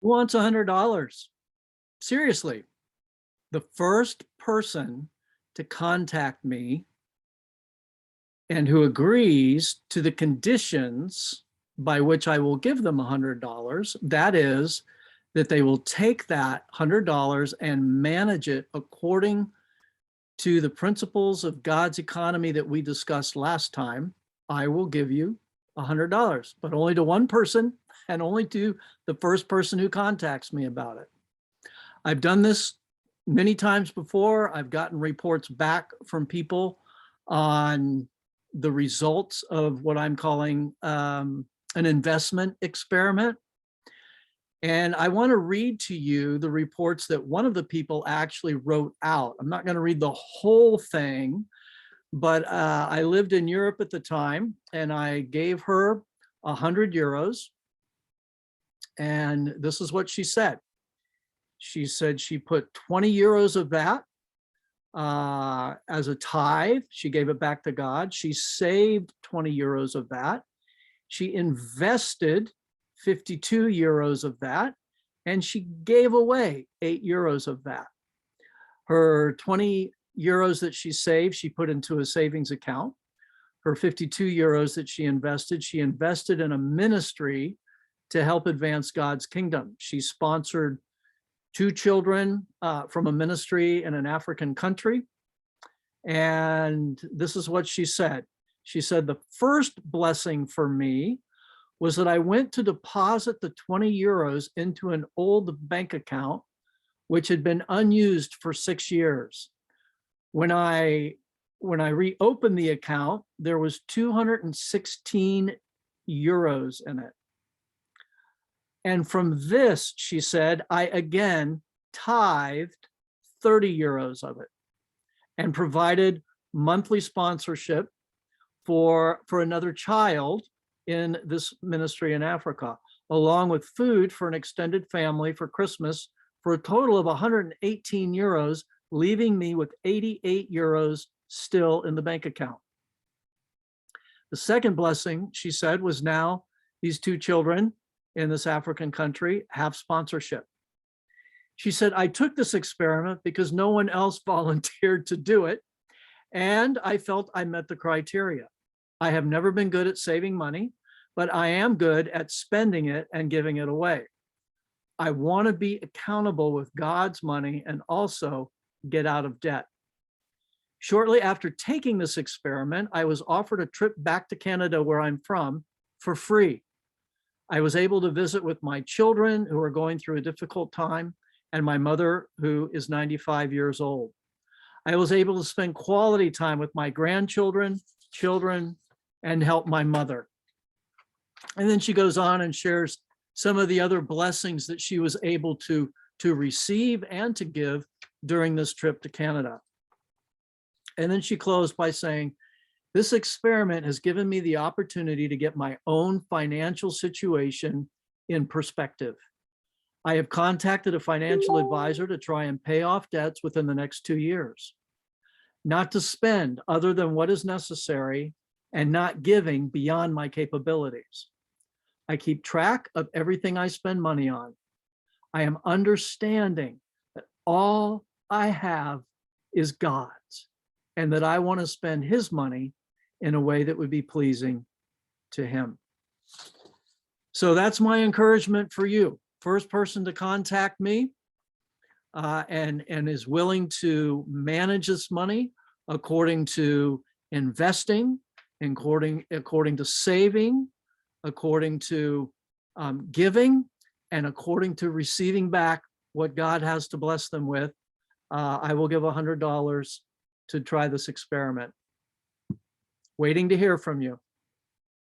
Who wants $100? Seriously, the first person to contact me and who agrees to the conditions by which I will give them $100, that is, that they will take that $100 and manage it according to the principles of God's economy that we discussed last time, I will give you $100, but only to one person and only to the first person who contacts me about it. I've done this many times before. I've gotten reports back from people on the results of what I'm calling an investment experiment. And I want to read to you the reports that one of the people actually wrote out. I'm not going to read the whole thing, but I lived in Europe at the time, and I gave her 100 euros. And this is what she said. She said she put 20 euros of that as a tithe. She gave it back to God. She saved 20 euros of that. She invested 52 euros of that, and she gave away 8 euros of that. Her 20 euros that she saved, she put into a savings account. Her 52 euros that she invested in a ministry to help advance God's kingdom. She sponsored 2 children from a ministry in an African country. And this is what she said. She said, the first blessing for me was that I went to deposit the 20 euros into an old bank account, which had been unused for 6 years. When I reopened the account, there was 216 euros in it. And from this, she said, I again tithed 30 euros of it and provided monthly sponsorship for another child in this ministry in Africa, along with food for an extended family for Christmas, for a total of 118 euros, leaving me with 88 euros still in the bank account. The second blessing, she said, was now these 2 children in this African country have sponsorship. She said, I took this experiment because no one else volunteered to do it, and I felt I met the criteria. I have never been good at saving money, but I am good at spending it and giving it away. I want to be accountable with God's money and also get out of debt. Shortly after taking this experiment, I was offered a trip back to Canada, where I'm from, for free. I was able to visit with my children who are going through a difficult time and my mother, who is 95 years old. I was able to spend quality time with my grandchildren, children, and help my mother. And then she goes on and shares some of the other blessings that she was able to receive and to give during this trip to Canada. And then she closed by saying, this experiment has given me the opportunity to get my own financial situation in perspective. I have contacted a financial advisor to try and pay off debts within the next 2 years, not to spend other than what is necessary and not giving beyond my capabilities. I keep track of everything I spend money on. I am understanding that all I have is God's, and that I want to spend his money in a way that would be pleasing to him. So that's my encouragement for you. First person to contact me and is willing to manage this money according to investing, according to saving, according to giving, and according to receiving back what God has to bless them with, I will give $100 to try this experiment. Waiting to hear from you.